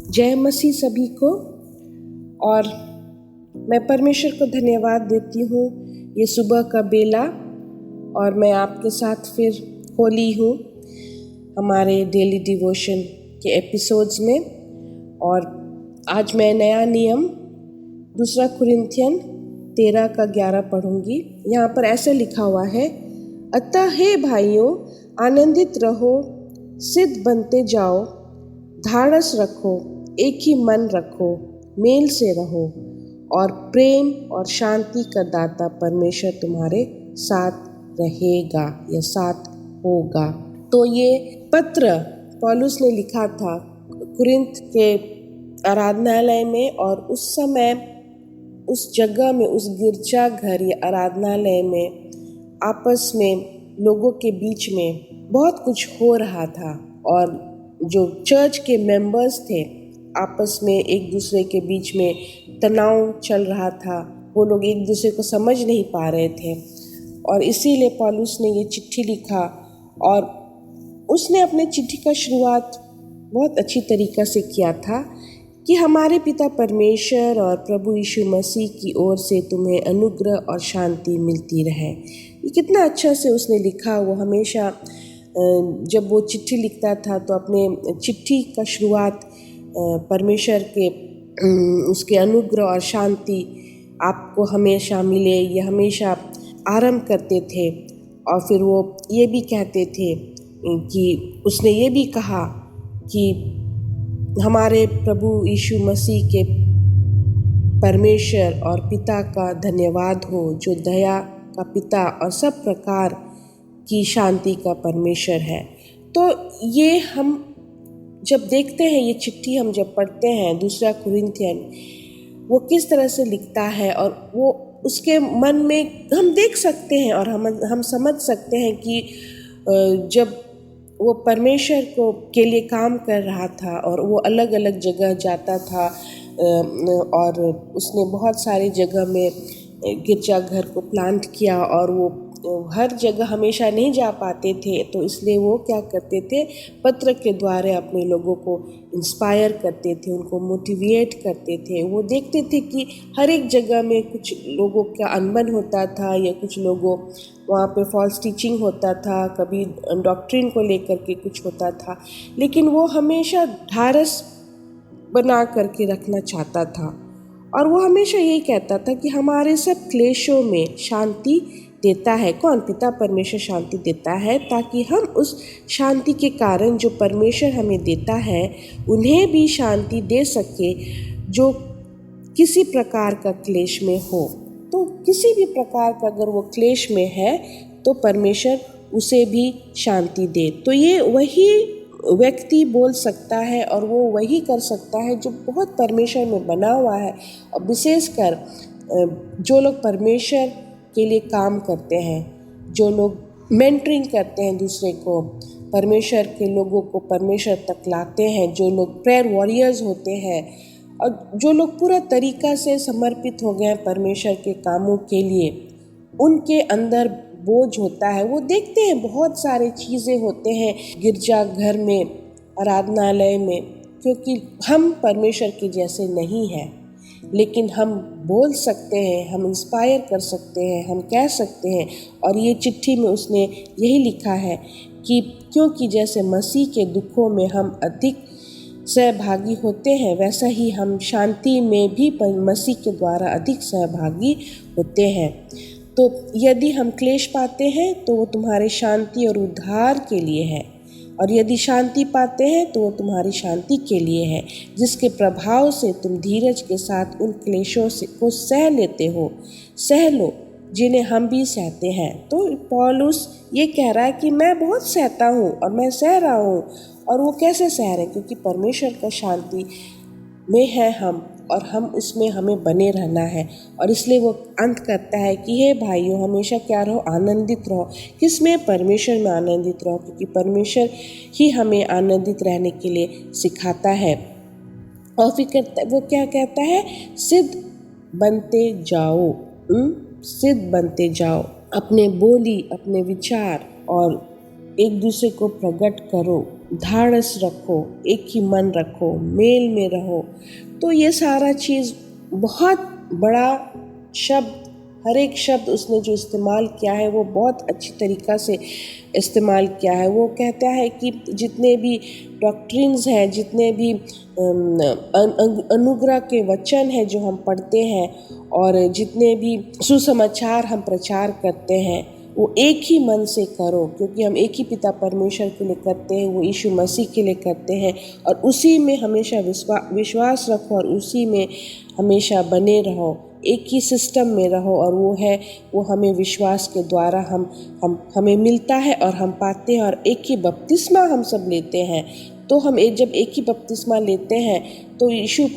जय मसीह सभी को। और मैं परमेश्वर को धन्यवाद देती हूँ ये सुबह का बेला, और मैं आपके साथ फिर होली हूँ हमारे डेली डिवोशन के एपिसोड्स में। और आज मैं नया नियम 2 कुरिन्थियन 13:11 पढ़ूंगी। यहाँ पर ऐसे लिखा हुआ है, अतः हे भाइयों आनंदित रहो, सिद्ध बनते जाओ, धाड़स रखो, एक ही मन रखो, मेल से रहो, और प्रेम और शांति का दाता परमेश्वर तुम्हारे साथ रहेगा या साथ होगा। तो ये पत्र पौलुस ने लिखा था कुरिन्थ के आराधनालय में, और उस समय उस जगह में, उस गिरजाघर या आराधनालय में आपस में लोगों के बीच में बहुत कुछ हो रहा था। और जो चर्च के मेंबर्स थे आपस में एक दूसरे के बीच में तनाव चल रहा था, वो लोग एक दूसरे को समझ नहीं पा रहे थे। और इसीलिए पौलुस ने ये चिट्ठी लिखा, और उसने अपने चिट्ठी का शुरुआत बहुत अच्छी तरीक़ा से किया था कि हमारे पिता परमेश्वर और प्रभु यीशु मसीह की ओर से तुम्हें अनुग्रह और शांति मिलती रहे। ये कितना अच्छा से उसने लिखा। वो हमेशा जब वो चिट्ठी लिखता था तो अपने चिट्ठी का शुरुआत परमेश्वर के उसके अनुग्रह और शांति आपको हमेशा मिले, ये हमेशा आरंभ करते थे। और फिर वो ये भी कहते थे कि उसने ये भी कहा कि हमारे प्रभु यीशु मसीह के परमेश्वर और पिता का धन्यवाद हो, जो दया का पिता और सब प्रकार की शांति का परमेश्वर है। तो ये हम जब देखते हैं, ये चिट्ठी हम जब पढ़ते हैं 2 कुरिन्थियन, वो किस तरह से लिखता है, और वो उसके मन में हम देख सकते हैं और हम समझ सकते हैं कि जब वो परमेश्वर को के लिए काम कर रहा था और वो अलग अलग जगह जाता था, और उसने बहुत सारी जगह में गिरजाघर को प्लांट किया, और वो हर जगह हमेशा नहीं जा पाते थे। तो इसलिए वो क्या करते थे, पत्र के द्वारा अपने लोगों को इंस्पायर करते थे, उनको मोटिवेट करते थे। वो देखते थे कि हर एक जगह में कुछ लोगों का अनबन होता था, या कुछ लोगों वहाँ पे फॉल्स टीचिंग होता था, कभी डॉक्ट्रिन को लेकर के कुछ होता था, लेकिन वो हमेशा ढारस बना करके रखना चाहता था। और वो हमेशा यही कहता था कि हमारे सब क्लेशों में शांति देता है कौन? पिता परमेश्वर शांति देता है, ताकि हम उस शांति के कारण जो परमेश्वर हमें देता है उन्हें भी शांति दे सके जो किसी प्रकार का क्लेश में हो। तो किसी भी प्रकार का अगर वो क्लेश में है तो परमेश्वर उसे भी शांति दे। तो ये वही व्यक्ति बोल सकता है, और वो वही कर सकता है जो बहुत परमेश्वर में बना हुआ है। और विशेषकर जो लोग परमेश्वर के लिए काम करते हैं, जो लोग मेंटरिंग करते हैं दूसरे को, परमेश्वर के लोगों को परमेश्वर तक लाते हैं, जो लोग प्रेयर वॉरियर्स होते हैं, और जो लोग पूरा तरीक़ा से समर्पित हो गए हैं परमेश्वर के कामों के लिए, उनके अंदर बोझ होता है। वो देखते हैं बहुत सारे चीज़ें होते हैं गिरजाघर में, आराधनालय में, क्योंकि हम परमेश्वर के जैसे नहीं हैं, लेकिन हम बोल सकते हैं, हम इंस्पायर कर सकते हैं, हम कह सकते हैं। और ये चिट्ठी में उसने यही लिखा है कि क्योंकि जैसे मसीह के दुखों में हम अधिक सहभागी होते हैं, वैसा ही हम शांति में भी मसीह के द्वारा अधिक सहभागी होते हैं। तो यदि हम क्लेश पाते हैं तो वो तुम्हारे शांति और उद्धार के लिए है, और यदि शांति पाते हैं तो वो तुम्हारी शांति के लिए है, जिसके प्रभाव से तुम धीरज के साथ उन क्लेशों को सह लेते हो। सह लो जिन्हें हम भी सहते हैं। तो पौलुस ये कह रहा है कि मैं बहुत सहता हूँ और मैं सह रहा हूँ। और वो कैसे सह रहे हैं? क्योंकि परमेश्वर का शांति में है हम, और हम उसमें हमें बने रहना है। और इसलिए वो अंत करता है कि हे भाइयों हमेशा क्या रहो? आनंदित रहो। किसमें? परमेश्वर में आनंदित रहो, क्योंकि परमेश्वर ही हमें आनंदित रहने के लिए सिखाता है। और फिर वो क्या कहता है? सिद्ध बनते जाओ, सिद्ध बनते जाओ, अपने बोली, अपने विचार और एक दूसरे को प्रकट करो, धाड़स रखो, एक ही मन रखो, मेल में रहो। तो ये सारा चीज़ बहुत बड़ा शब्द, हर एक शब्द उसने जो इस्तेमाल किया है वो बहुत अच्छी तरीक़ा से इस्तेमाल किया है। वो कहता है कि जितने भी डॉक्ट्रिन्स हैं, जितने भी अनुग्रह के वचन हैं जो हम पढ़ते हैं और जितने भी सुसमाचार हम प्रचार करते हैं, वो एक ही मन से करो, क्योंकि हम एक ही पिता परमेश्वर के लिए करते हैं, वो यीशु मसीह के लिए करते हैं। और उसी में हमेशा विश्वास रखो और उसी में हमेशा बने रहो, एक ही सिस्टम में रहो। और वो हमें विश्वास के द्वारा हमें मिलता है और हम पाते हैं। और एक ही बपतिस्मा हम सब लेते हैं। तो हम जब एक ही बपतिस्मा लेते हैं तो यीशु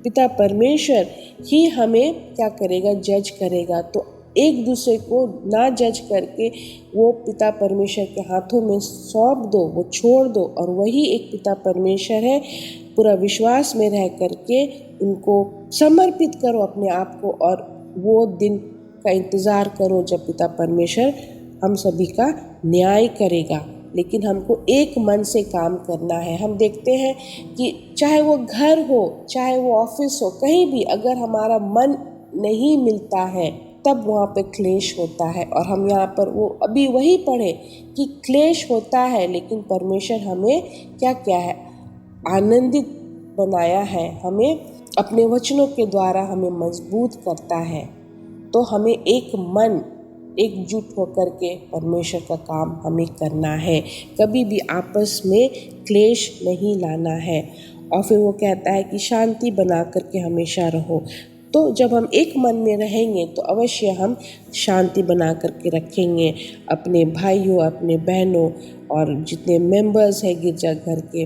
पिता परमेश्वर ही हमें क्या करेगा, जज करेगा। तो एक दूसरे को ना जज करके वो पिता परमेश्वर के हाथों में सौंप दो, वो छोड़ दो, और वही एक पिता परमेश्वर है। पूरा विश्वास में रह करके उनको समर्पित करो अपने आप को, और वो दिन का इंतज़ार करो जब पिता परमेश्वर हम सभी का न्याय करेगा। लेकिन हमको एक मन से काम करना है। हम देखते हैं कि चाहे वो घर हो, चाहे वो ऑफिस हो, कहीं भी अगर हमारा मन नहीं मिलता है तब वहाँ पे क्लेश होता है। और हम यहाँ पर वो अभी वही पढ़े कि क्लेश होता है, लेकिन परमेश्वर हमें क्या क्या है, आनंदित बनाया है, हमें अपने वचनों के द्वारा हमें मजबूत करता है। तो हमें एक मन एकजुट होकर के परमेश्वर का काम हमें करना है, कभी भी आपस में क्लेश नहीं लाना है। और फिर वो कहता है कि शांति बना करके हमेशा रहो। तो जब हम एक मन में रहेंगे तो अवश्य हम शांति बना करके रखेंगे अपने भाइयों, अपने बहनों और जितने मेंबर्स हैं गिरजाघर के।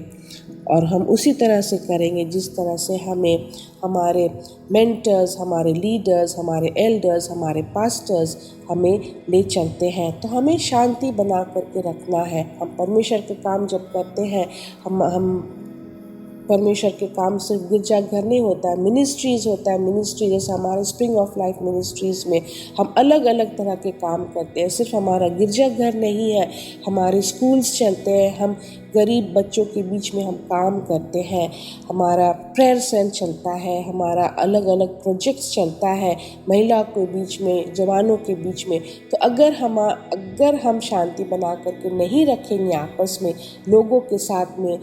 और हम उसी तरह से करेंगे जिस तरह से हमें हमारे मेंटर्स, हमारे लीडर्स, हमारे एल्डर्स, हमारे पास्टर्स हमें ले चलते हैं। तो हमें शांति बना करके रखना है। हम परमेश्वर के काम जब करते हैं, हम परमेश्वर के काम सिर्फ गिरजाघर नहीं होता है, मिनिस्ट्रीज़ होता है। मिनिस्ट्री जैसे हमारे स्प्रिंग ऑफ लाइफ मिनिस्ट्रीज़ में हम अलग अलग तरह के काम करते हैं। सिर्फ हमारा गिरजाघर नहीं है, हमारे स्कूल्स चलते हैं, हम गरीब बच्चों के बीच में हम काम करते हैं, हमारा प्रेयर सेल चलता है, हमारा अलग अलग प्रोजेक्ट्स चलता है महिलाओं के बीच में, जवानों के बीच में। तो अगर हम शांति बना करके नहीं रखेंगे आपस में, लोगों के साथ में,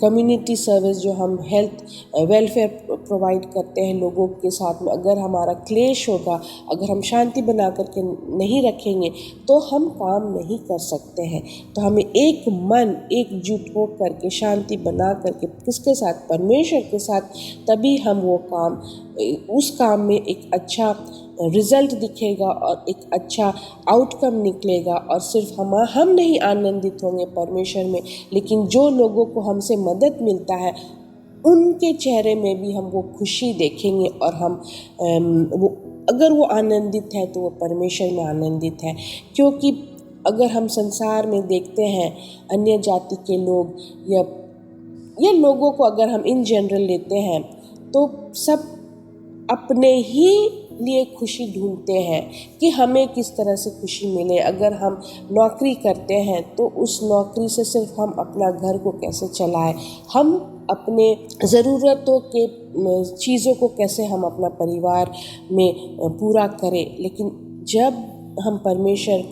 कम्युनिटी सर्विस जो हम हेल्थ वेलफेयर प्रोवाइड करते हैं लोगों के साथ में, अगर हमारा क्लेश होगा, अगर हम शांति बना करके नहीं रखेंगे तो हम काम नहीं कर सकते हैं। तो हमें एक मन एकजुट हो करके शांति बना करके, किसके साथ, परमेश्वर के साथ, तभी हम वो काम, उस काम में एक अच्छा रिजल्ट दिखेगा और एक अच्छा आउटकम निकलेगा। और सिर्फ हम नहीं आनंदित होंगे परमेश्वर में, लेकिन जो लोगों को हमसे मदद मिलता है उनके चेहरे में भी हम वो खुशी देखेंगे। और हम अगर वो आनंदित है तो वो परमेश्वर में आनंदित है। क्योंकि अगर हम संसार में देखते हैं अन्य जाति के लोग या लोगों को अगर हम इन जनरल लेते हैं तो सब अपने ही लिए खुशी ढूंढते हैं कि हमें किस तरह से खुशी मिले। अगर हम नौकरी करते हैं तो उस नौकरी से सिर्फ हम अपना घर को कैसे चलाएं, हम अपने ज़रूरतों के चीज़ों को कैसे हम अपना परिवार में पूरा करें। लेकिन जब हम परमेश्वर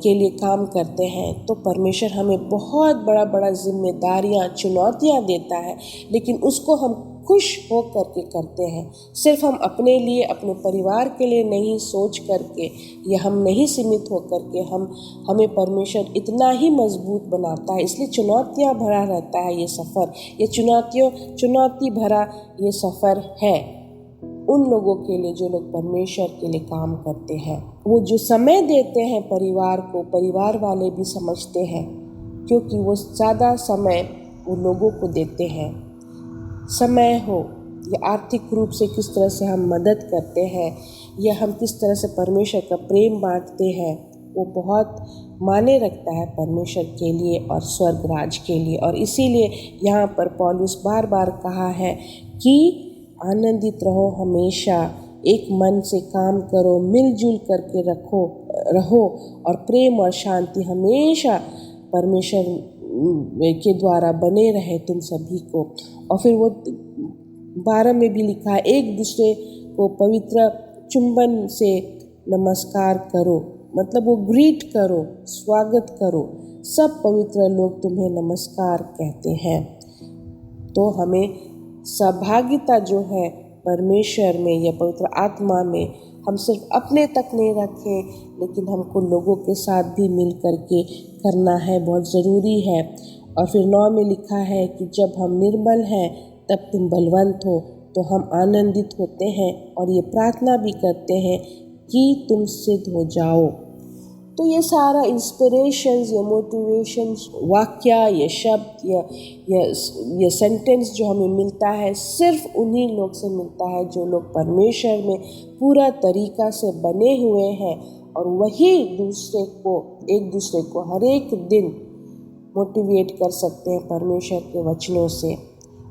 के लिए काम करते हैं तो परमेश्वर हमें बहुत बड़ा जिम्मेदारियां, चुनौतियां देता है, लेकिन उसको हम खुश हो करके करते हैं। सिर्फ हम अपने लिए, अपने परिवार के लिए नहीं सोच करके, या हम नहीं सीमित हो करके, हमें परमेश्वर इतना ही मजबूत बनाता है। इसलिए चुनौतियां भरा रहता है ये सफ़र, ये चुनौती भरा ये सफ़र है उन लोगों के लिए जो लोग परमेश्वर के लिए काम करते हैं। वो जो समय देते हैं परिवार को, परिवार वाले भी समझते हैं, क्योंकि वो ज़्यादा समय वो लोगों को देते हैं। समय हो या आर्थिक रूप से किस तरह से हम मदद करते हैं, या हम किस तरह से परमेश्वर का प्रेम बांटते हैं, वो बहुत माने रखता है परमेश्वर के लिए और स्वर्ग राज के लिए। और इसीलिए यहाँ पर पौलुस बार बार कहा है कि आनंदित रहो हमेशा, एक मन से काम करो, मिलजुल करके रहो, और प्रेम और शांति हमेशा परमेश्वर के द्वारा बने रहे तुम सभी को। और फिर वो 12 में भी लिखा है, एक दूसरे को पवित्र चुंबन से नमस्कार करो, मतलब वो ग्रीट करो, स्वागत करो, सब पवित्र लोग तुम्हें नमस्कार कहते हैं। तो हमें सहभागिता जो है परमेश्वर में या पवित्र आत्मा में, हम सिर्फ अपने तक नहीं रखें, लेकिन हमको लोगों के साथ भी मिल करके करना है, बहुत ज़रूरी है। और फिर 9 में लिखा है कि जब हम निर्बल हैं तब तुम बलवंत हो, तो हम आनंदित होते हैं और ये प्रार्थना भी करते हैं कि तुम सिद्ध हो जाओ। तो ये सारा इंस्पिरेशंस या मोटिवेशंस, वाक्य या शब्द या सेंटेंस जो हमें मिलता है, सिर्फ उन्हीं लोग से मिलता है जो लोग परमेश्वर में पूरा तरीका से बने हुए हैं, और वही एक दूसरे को हर एक दिन मोटिवेट कर सकते हैं परमेश्वर के वचनों से।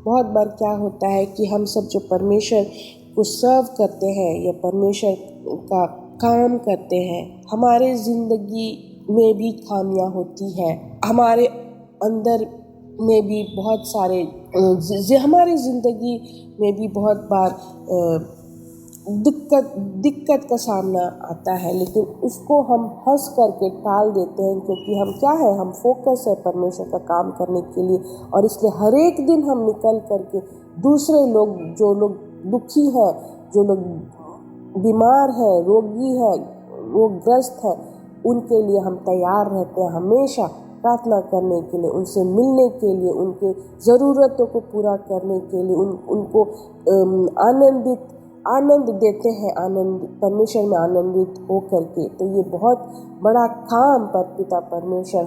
बहुत बार क्या होता है कि हम सब जो परमेश्वर को सर्व करते हैं या परमेश्वर का काम करते हैं, हमारे ज़िंदगी में भी खामियां होती है, हमारे अंदर में भी बहुत सारे हमारे ज़िंदगी में भी बहुत बार दिक्कत का सामना आता है, लेकिन उसको हम हंस करके टाल देते हैं, क्योंकि हम क्या है, हम फोकस है परमेश्वर का काम करने के लिए। और इसलिए हर एक दिन हम निकल करके दूसरे लोग, जो लोग दुखी हैं, जो लोग बीमार है, रोगी है, रोगग्रस्त है, उनके लिए हम तैयार रहते हैं हमेशा प्रार्थना करने के लिए, उनसे मिलने के लिए, उनके ज़रूरतों को पूरा करने के लिए, उनको आनंद देते हैं, परमेश्वर में आनंदित हो करके। तो ये बहुत बड़ा काम पिता परमेश्वर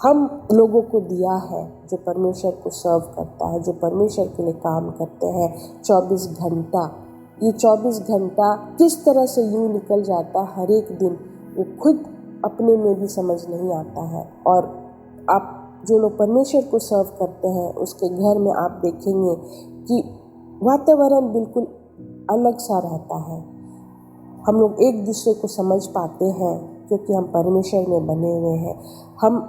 हम लोगों को दिया है, जो परमेश्वर को सर्व करता है, जो परमेश्वर के लिए काम करते हैं 24 घंटा। ये 24 घंटा किस तरह से यूँ निकल जाता हर एक दिन, वो खुद अपने में भी समझ नहीं आता है। और आप जो लोग परमेश्वर को सर्व करते हैं, उसके घर में आप देखेंगे कि वातावरण बिल्कुल अलग सा रहता है। हम लोग एक दूसरे को समझ पाते हैं, क्योंकि हम परमेश्वर में बने हुए हैं। हम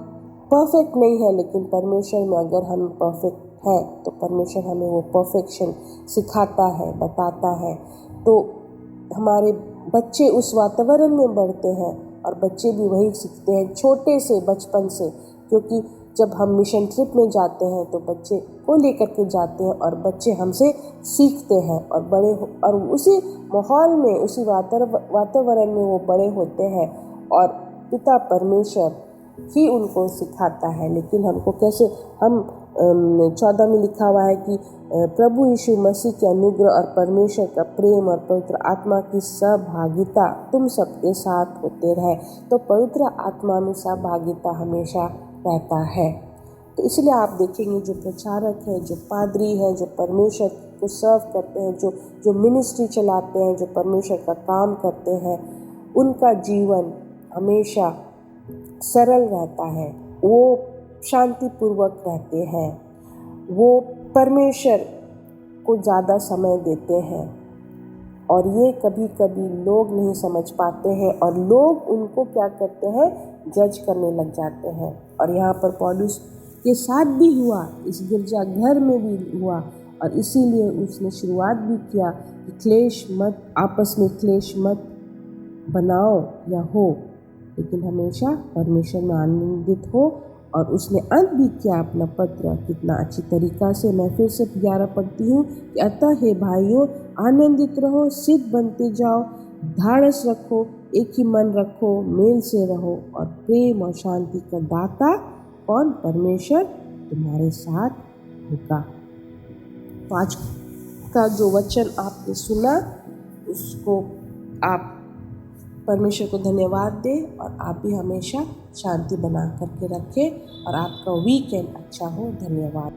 परफेक्ट नहीं है, लेकिन परमेश्वर में अगर हम परफेक्ट हैं, तो परमेश्वर हमें वो परफेक्शन सिखाता है, बताता है। तो हमारे बच्चे उस वातावरण में बढ़ते हैं, और बच्चे भी वही सीखते हैं छोटे से, बचपन से। क्योंकि जब हम मिशन ट्रिप में जाते हैं तो बच्चे को लेकर के जाते हैं, और बच्चे हमसे सीखते हैं, और उसी माहौल में, उसी वातावरण में वो बड़े होते हैं, और पिता परमेश्वर ही उनको सिखाता है। लेकिन हमको कैसे, हम 14 में लिखा हुआ है कि प्रभु यीशु मसीह के अनुग्रह और परमेश्वर का प्रेम और पवित्र आत्मा की सहभागिता तुम सबके साथ होते रहे। तो पवित्र आत्मा में सहभागिता हमेशा रहता है। तो इसलिए आप देखेंगे जो प्रचारक हैं, जो पादरी हैं, जो परमेश्वर को सर्व करते हैं, जो मिनिस्ट्री चलाते हैं, जो परमेश्वर का काम करते हैं, उनका जीवन हमेशा सरल रहता है। वो शांतिपूर्वक रहते हैं, वो परमेश्वर को ज़्यादा समय देते हैं। और ये कभी कभी लोग नहीं समझ पाते हैं, और लोग उनको क्या करते हैं, जज करने लग जाते हैं। और यहाँ पर पौलुस के साथ भी हुआ, इस गिरजा घर में भी हुआ, और इसीलिए उसने शुरुआत भी किया कि आपस में क्लेश मत बनाओ या हो, लेकिन हमेशा परमेश्वर में आनंदित हो। और उसने अंत भी किया अपना पत्र कितना अच्छी तरीका से। मैं फिर से 11 पढ़ती हूँ कि अतः हे भाइयों, आनंदित रहो, सिद्ध बनते जाओ, धाड़स रखो, एक ही मन रखो, मेल से रहो, और प्रेम और शांति का दाता कौन, परमेश्वर तुम्हारे साथ होगा। तो आज का जो वचन आपने सुना, उसको आप परमेश्वर को धन्यवाद दें, और आप भी हमेशा शांति बना करके रखें, और आपका वीकेंड अच्छा हो। धन्यवाद।